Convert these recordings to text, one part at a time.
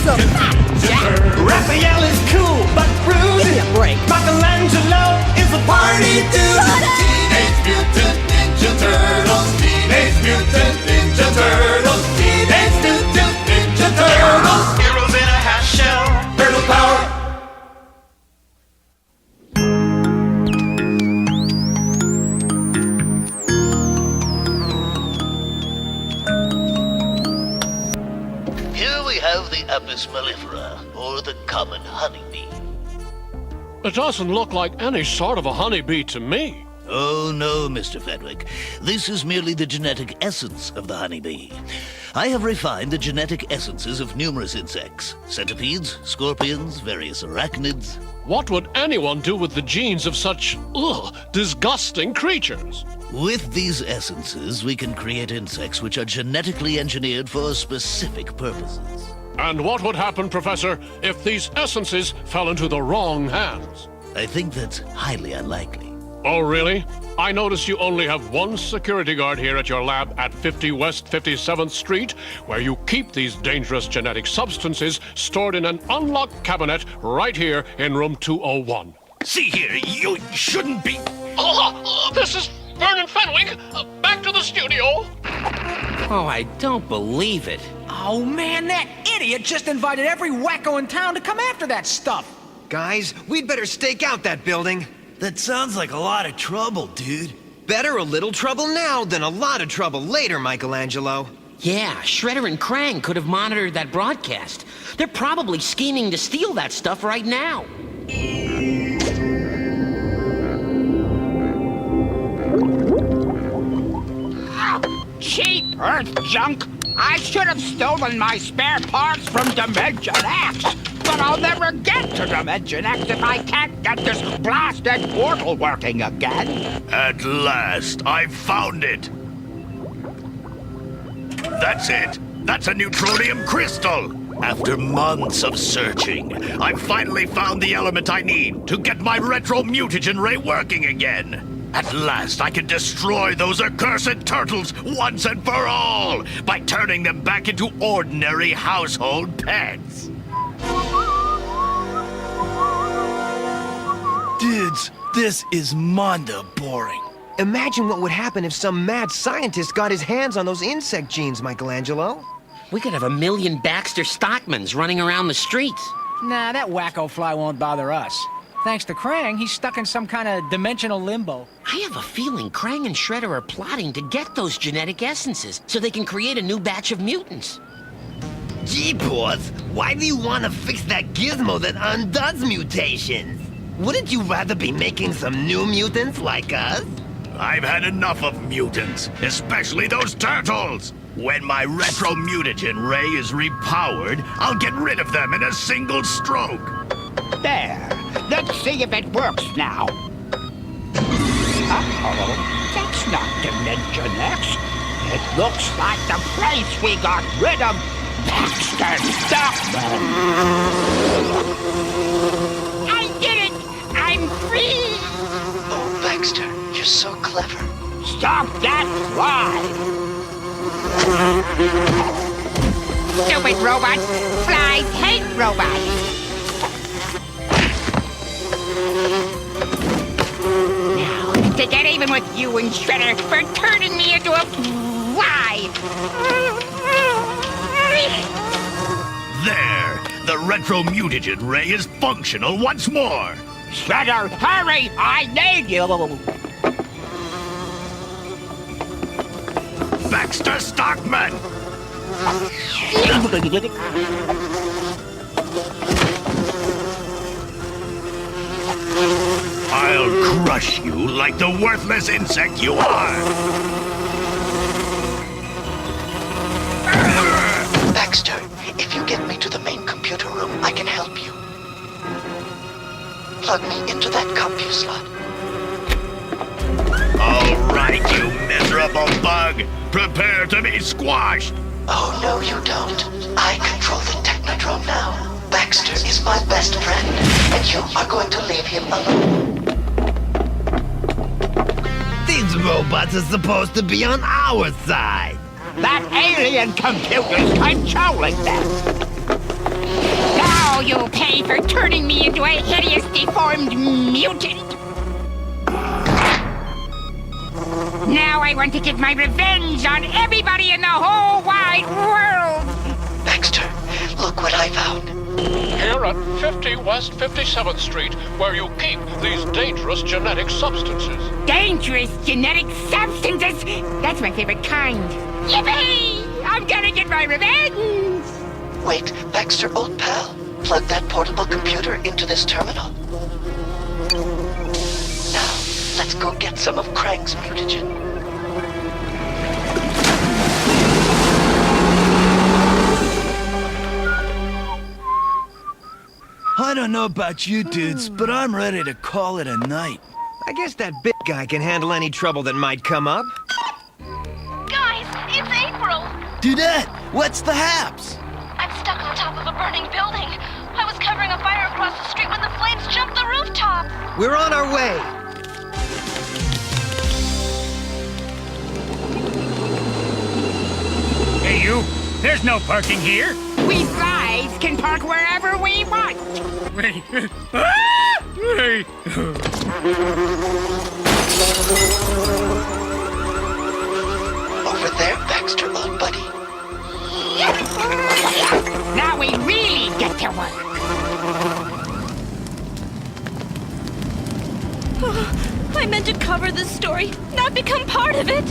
awesome! Raphael is cool but rude. Give me a break. Michelangelo is a party dude. Teenage Mutant Ninja Turtles. Teenage Mutant Ninja Turtles. Teenage Mutant Ninja Turtles. Heroes in a half shell. Turtle power. Here we have the Apis mellifera, or the common honeybee. It doesn't look like any sort of a honeybee to me. Oh, no, Mr. Fenwick. This is merely the genetic essence of the honeybee. I have refined the genetic essences of numerous insects. Centipedes, scorpions, various arachnids. What would anyone do with the genes of such, disgusting creatures? With these essences, we can create insects which are genetically engineered for specific purposes. And what would happen, Professor, if these essences fell into the wrong hands? I think that's highly unlikely. Oh, really? I notice you only have one security guard here at your lab at 50 West 57th Street, where you keep these dangerous genetic substances stored in an unlocked cabinet right here in room 201. See here, you shouldn't be... This is Vernon Fenwick. Back to the studio. Oh, I don't believe it. Oh man, that idiot just invited every wacko in town to come after that stuff. Guys, we'd better stake out that building. That sounds like a lot of trouble, dude. Better a little trouble now than a lot of trouble later, Michelangelo. Yeah, Shredder and Krang could have monitored that broadcast. They're probably scheming to steal that stuff right now. Cheap Earth junk! I should have stolen my spare parts from Dimension X! But I'll never get to Dimension X if I can't get this blasted portal working again! At last, I found it! That's it! That's a neutronium crystal! After months of searching, I finally found the element I need to get my retro mutagen ray working again! At last, I can destroy those accursed turtles once and for all by turning them back into ordinary household pets. Dudes, this is Manda boring. Imagine what would happen if some mad scientist got his hands on those insect genes, Michelangelo. We could have a million Baxter Stockmans running around the streets. Nah, that wacko fly won't bother us. Thanks to Krang, he's stuck in some kind of dimensional limbo. I have a feeling Krang and Shredder are plotting to get those genetic essences so they can create a new batch of mutants. G-Paws, why do you want to fix that gizmo that undoes mutations? Wouldn't you rather be making some new mutants like us? I've had enough of mutants, especially those turtles! When my retro mutagen ray is repowered, I'll get rid of them in a single stroke! There! Let's see if it works now! Uh-oh, that's not Dimension X! It looks like the place we got rid of Baxter Stockman! I did it! I'm free! Oh, Baxter, you're so clever. Stop that fly! Stupid robot! Flies hate robots! Now, to get even with you and Shredder for turning me into a fly! There! The retro mutagen ray is functional once more! Shredder, hurry! I need you! Baxter Stockman! I'll crush you like the worthless insect you are! Baxter, if you get me to the main computer room, I can help you. Plug me into that compu slot. All right, you miserable bug! Prepare to be squashed! Oh, no, you don't. I control the Technodrome now. Baxter is my best friend, and you are going to leave him alone. These robots are supposed to be on our side. That alien computer's controlling them! Now you'll pay for turning me into a hideous, deformed mutant. Now I want to get my revenge on everybody in the whole wide world. Baxter, look what I found. Here at 50 West 57th Street, where you keep these dangerous genetic substances. Dangerous genetic substances? That's my favorite kind. Yippee! I'm gonna get my revenge! Wait, Baxter, old pal. Plug that portable computer into this terminal. Now, let's go get some of Krang's mutagen. I don't know about you dudes, but I'm ready to call it a night. I guess that big guy can handle any trouble that might come up. Guys, it's April! Dudette, what's the haps? I'm stuck on top of a burning building. I was covering a fire across the street when the flames jumped the rooftop. We're on our way. Hey, you! There's no parking here! We flies can park wherever we want! Over there, Baxter, old buddy. Now we really get to work! I meant to cover this story, not become part of it.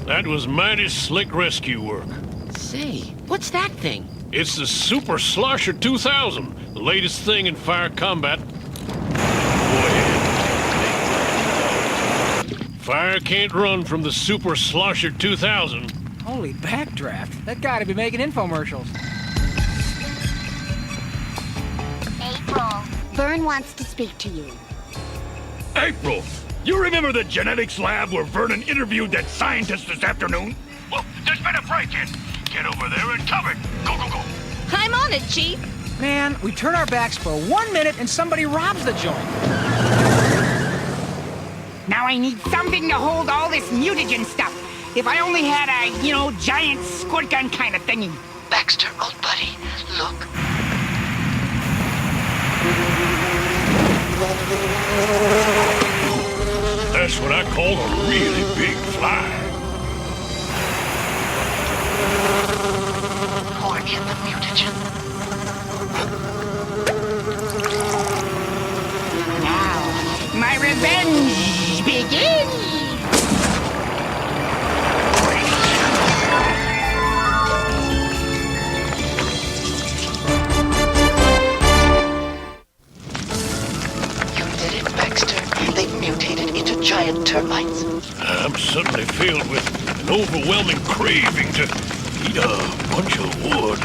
That was mighty slick rescue work. Say, what's that thing? It's the Super Slosher 2000, the latest thing in fire combat. Go ahead. Fire can't run from the Super Slosher 2000. Holy backdraft. That guy to be making infomercials. April. Vern wants to speak to you. April, you remember the genetics lab where Vernon interviewed that scientist this afternoon? Well, there's been a break-in. Get over there and cover it. Go, go, go. I'm on it, Chief. Man, we turn our backs for 1 minute and somebody robs the joint. Now I need something to hold all this mutagen stuff. If I only had a, giant squirt gun kind of thingy. Baxter, old buddy, look. That's what I call a really big fly. Pour in the mutagen. Now, my revenge begins! You did it, Baxter. They've mutated into giant termites. I'm suddenly filled with an overwhelming craving to eat a bunch of wood.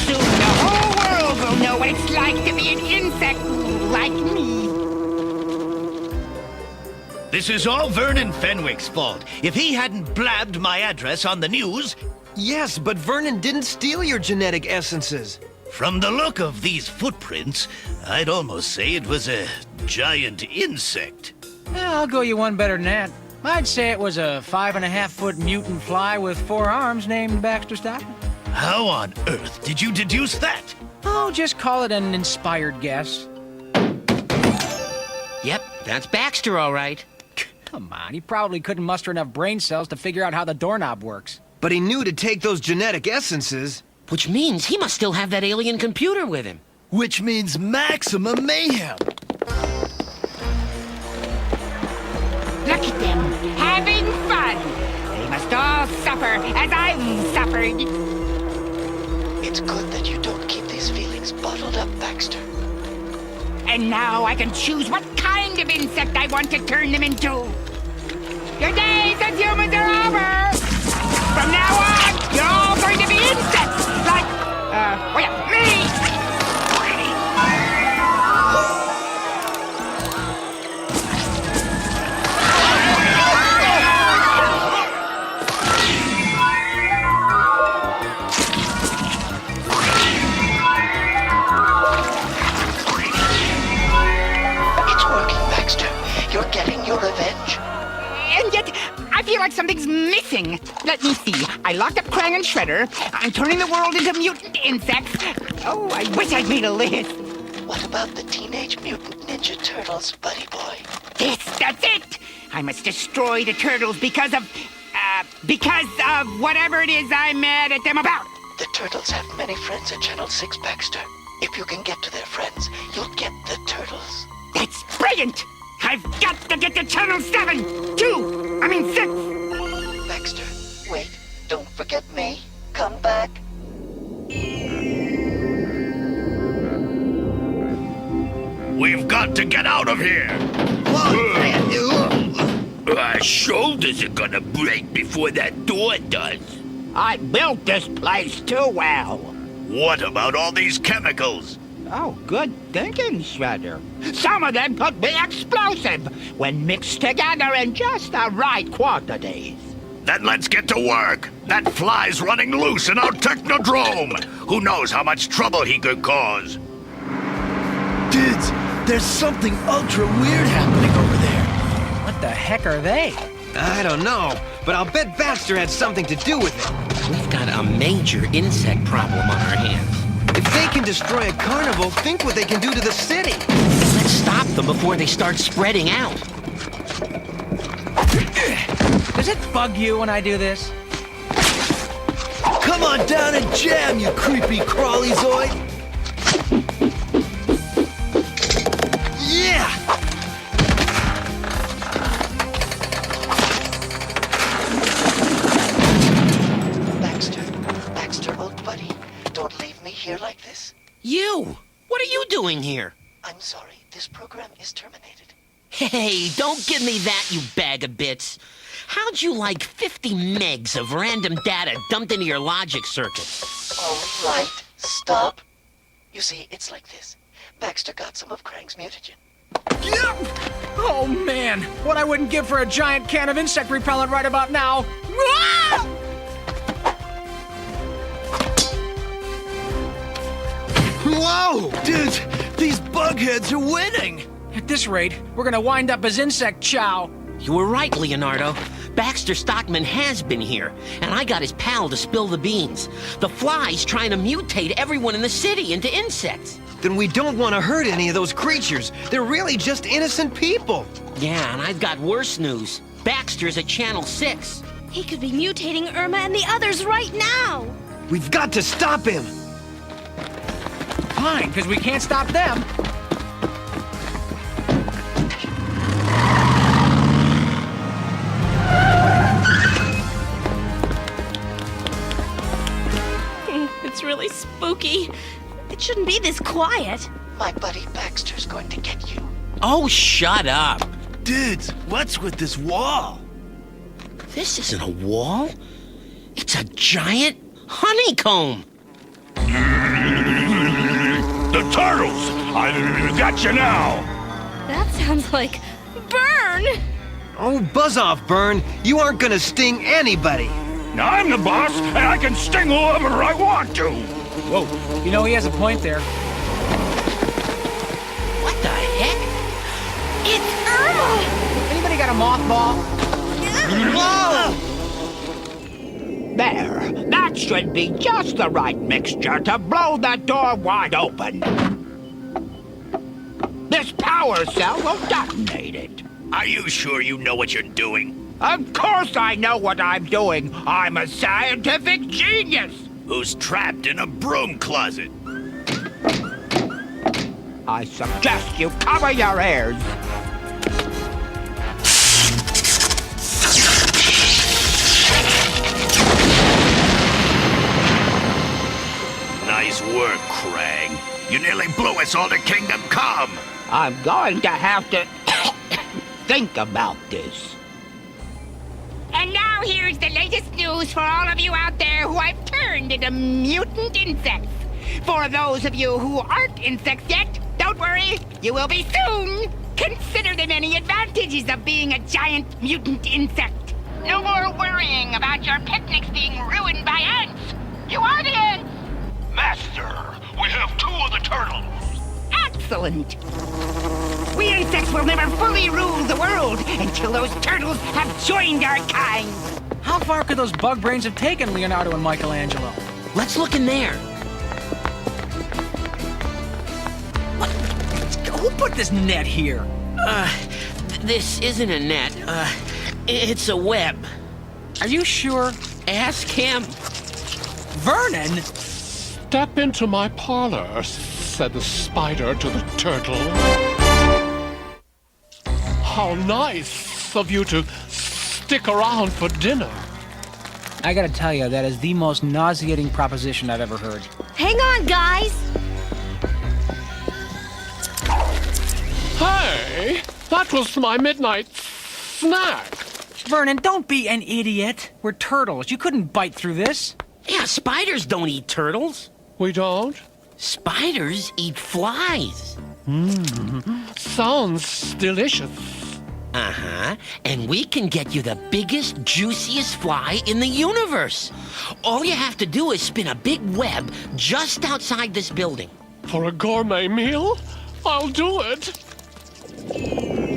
Soon the whole world will know what it's like to be an insect like me. This is all Vernon Fenwick's fault. If he hadn't blabbed my address on the news... Yes, but Vernon didn't steal your genetic essences. From the look of these footprints, I'd almost say it was a giant insect. I'll go you one better than that. I'd say it was a 5.5-foot mutant fly with 4 arms named Baxter Stockman. How on earth did you deduce that? Oh, just call it an inspired guess. Yep, that's Baxter, all right. Come on, he probably couldn't muster enough brain cells to figure out how the doorknob works. But he knew to take those genetic essences. Which means he must still have that alien computer with him. Which means maximum mayhem. Look at them, having fun. They must all suffer as I've suffered. It's good that you don't keep these feelings bottled up, Baxter. And now I can choose what kind of insect I want to turn them into. Your days as humans are over. From now on, you're all going to be insects, like, me! It's working, Baxter. You're getting your revenge. And yet, I feel like something's missing. Let me see. I locked up Krang and Shredder. I'm turning the world into mutant insects. Oh, I wish I'd made a list. What about the Teenage Mutant Ninja Turtles, buddy boy? That's it! I must destroy the turtles because of whatever it is I'm mad at them about. The turtles have many friends at Channel 6, Baxter. If you can get to their friends, you'll get the turtles. That's brilliant! I've got to get to Channel 6! Baxter, wait, don't forget me. Come back. We've got to get out of here! Our shoulders are gonna break before that door does. I built this place too well. What about all these chemicals? Oh, good thinking, Shredder. Some of them could be explosive when mixed together in just the right quantities. Then let's get to work. That fly's running loose in our Technodrome. Who knows how much trouble he could cause? Dudes, there's something ultra weird happening over there. What the heck are they? I don't know, but I'll bet Baxter had something to do with it. We've got a major insect problem on our hands. If they can destroy a carnival, think what they can do to the city. Let's stop them before they start spreading out. Does it bug you when I do this? Come on down and jam, you creepy crawly-zoid! Yeah! Baxter, old buddy, don't leave me here like this. You! What are you doing here? I'm sorry, this program is terminated. Hey, don't give me that, you bag of bits. How'd you like 50 megs of random data dumped into your logic circuit? All right, stop. You see, it's like this. Baxter got some of Krang's mutagen. Oh, man. What I wouldn't give for a giant can of insect repellent right about now. Ah! Whoa! Dudes, these bugheads are winning! At this rate, we're gonna wind up as insect chow. You were right, Leonardo. Baxter Stockman has been here, and I got his pal to spill the beans. The fly's trying to mutate everyone in the city into insects. Then we don't want to hurt any of those creatures. They're really just innocent people. Yeah, and I've got worse news. Baxter's at Channel 6. He could be mutating Irma and the others right now. We've got to stop him. Fine, because we can't stop them. It's really spooky. It shouldn't be this quiet. My buddy Baxter's going to get you. Oh, shut up. Dudes, what's with this wall? This isn't a wall. It's a giant honeycomb. The turtles! I got you now! That sounds like Burn! Oh, buzz off, Burn. You aren't gonna sting anybody. Now I'm the boss, and I can sting whoever I want to! Whoa, you know he has a point there. What the heck? It's Irma! Anybody got a mothball? Whoa! There. That should be just the right mixture to blow that door wide open. This power cell will detonate it. Are you sure you know what you're doing? Of course I know what I'm doing. I'm a scientific genius. Who's trapped in a broom closet? I suggest you cover your ears. Nice work, Krang. You nearly blew us all to Kingdom Come. I'm going to have to think about this. And now here's the latest news for all of you out there who I've turned into mutant insects. For those of you who aren't insects yet, don't worry, you will be soon. Consider the many advantages of being a giant mutant insect. No more worrying about your picnics being ruined by ants. You are the ants. Master, we have two of the turtles. Excellent. Excellent. We insects will never fully rule the world until those turtles have joined our kind. How far could those bug brains have taken Leonardo and Michelangelo? Let's look in there. What? Who put this net here? This isn't a net. It's a web. Are you sure? Ask him. Vernon? Step into my parlor, said the spider to the turtle. How nice of you to stick around for dinner. I gotta tell you, that is the most nauseating proposition I've ever heard. Hang on, guys. Hey, that was my midnight snack. Vernon, don't be an idiot. We're turtles. You couldn't bite through this. Yeah, spiders don't eat turtles. We don't? Spiders eat flies. Sounds delicious. Uh-huh. And we can get you the biggest, juiciest fly in the universe. All you have to do is spin a big web just outside this building. For a gourmet meal? I'll do it.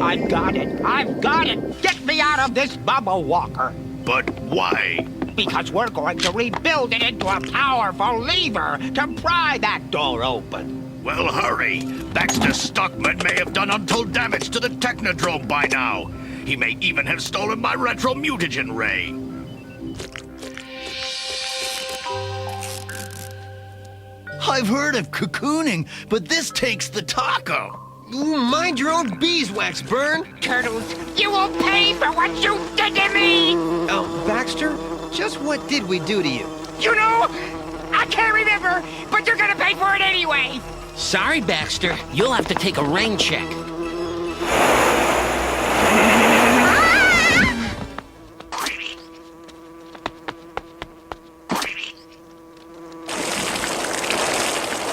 I've got it. I've got it. Get me out of this bubble walker. But why? Because we're going to rebuild it into a powerful lever to pry that door open. Well, hurry. Baxter Stockman may have done untold damage to the Technodrome by now. He may even have stolen my retro mutagen ray. I've heard of cocooning, but this takes the taco. Ooh, mind your own beeswax, Burn. Turtles, you will pay for what you did to me! Oh, Baxter, just what did we do to you? You know, I can't remember, but you're gonna pay for it anyway! Sorry, Baxter. You'll have to take a rain check.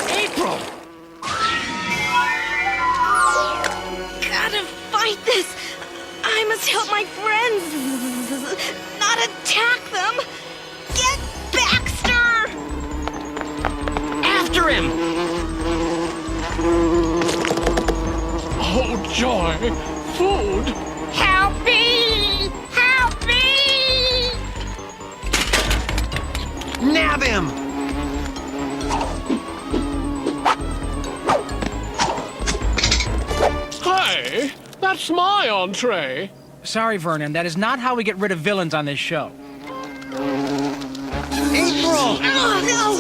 April! Gotta fight this. I must help my friends, not attack them. Get Baxter! After him! Oh, joy! Food! Help me! Help me! Nab him! Hey, that's my entree. Sorry, Vernon, that is not how we get rid of villains on this show. April! Oh, no!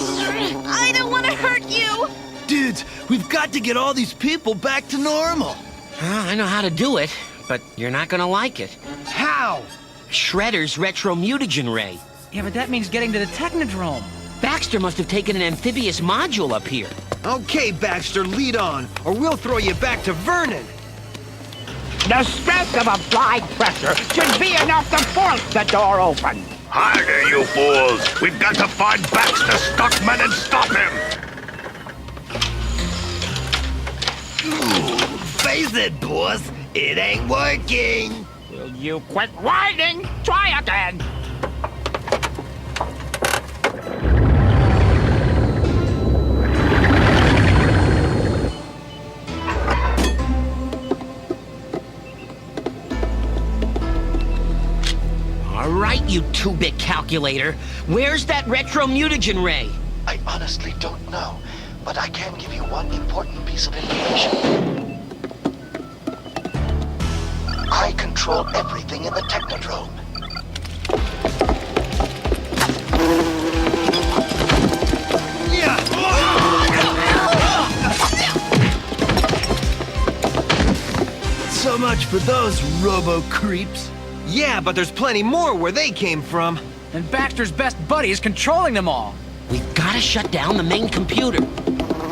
I don't want to hurt you! Dudes, we've got to get all these people back to normal. I know how to do it, but you're not gonna like it. How? Shredder's retro mutagen ray. Yeah, but that means getting to the Technodrome. Baxter must have taken an amphibious module up here. Okay, Baxter, lead on, or we'll throw you back to Vernon. The stress of applied pressure should be enough to force the door open. Harder, you fools! We've got to find Baxter Stockman and stop him! Face it, boss. It ain't working. Will you quit whining? Try again. All right, you two-bit calculator. Where's that retro mutagen ray? I honestly don't know, but I can give you one important piece of information. I control everything in the Technodrome. So much for those robo-creeps. Yeah, but there's plenty more where they came from. And Baxter's best buddy is controlling them all. We've got to shut down the main computer.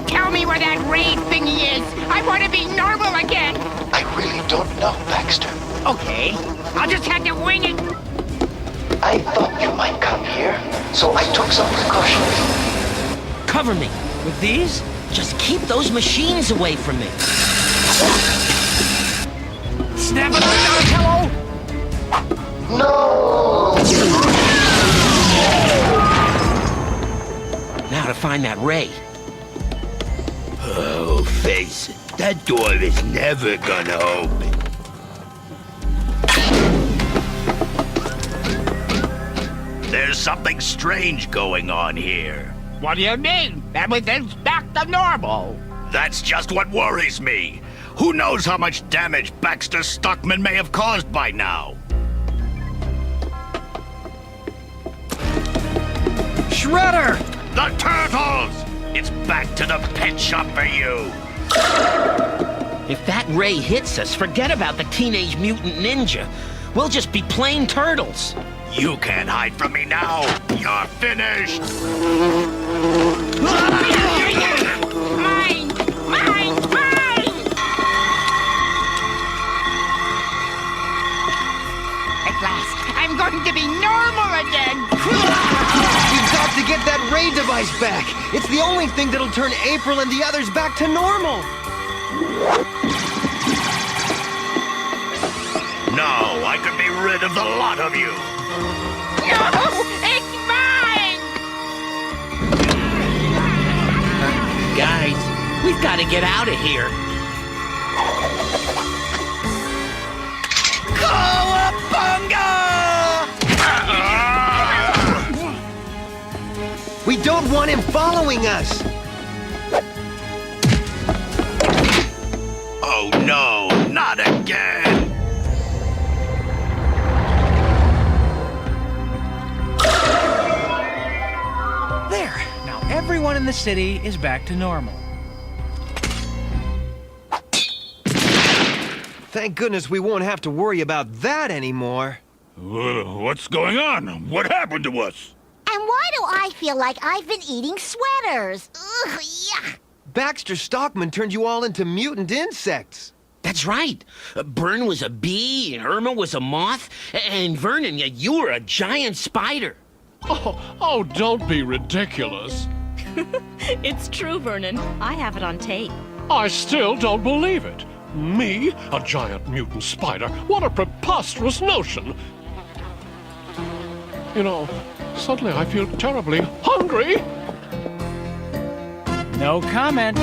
Tell me where that raid thingy is. I want to be normal again. I really don't know, Baxter. Okay, I'll just have to wing it. I thought you might come here, so I took some precautions. Cover me. With these? Just keep those machines away from me. Snap it on Donatello! No! Now to find that ray. Oh, face it, that door is never gonna open. There's something strange going on here. What do you mean? Everything's back to normal. That's just what worries me. Who knows how much damage Baxter Stockman may have caused by now? Shredder! The turtles! It's back to the pet shop for you. If that ray hits us, forget about the Teenage Mutant Ninja. We'll just be plain turtles. You can't hide from me now. You're finished. Mine! Mine! Mine! At last, I'm going to be normal again. We've got to get that ray device back. It's the only thing that'll turn April and the others back to normal. Now I can be rid of the lot of you. No! It's mine! Guys, we've got to get out of here. We don't want him following us. Oh no, not again! There. Now everyone in the city is back to normal. Thank goodness we won't have to worry about that anymore. What's going on? What happened to us? And why do I feel like I've been eating sweaters? Ugh, yeah. Baxter Stockman turned you all into mutant insects. That's right. Bern was a bee, and Irma was a moth, and Vernon, you were a giant spider. Oh, don't be ridiculous. It's true, Vernon. I have it on tape. I still don't believe it. Me, a giant mutant spider? What a preposterous notion. You know, suddenly I feel terribly hungry. No comment.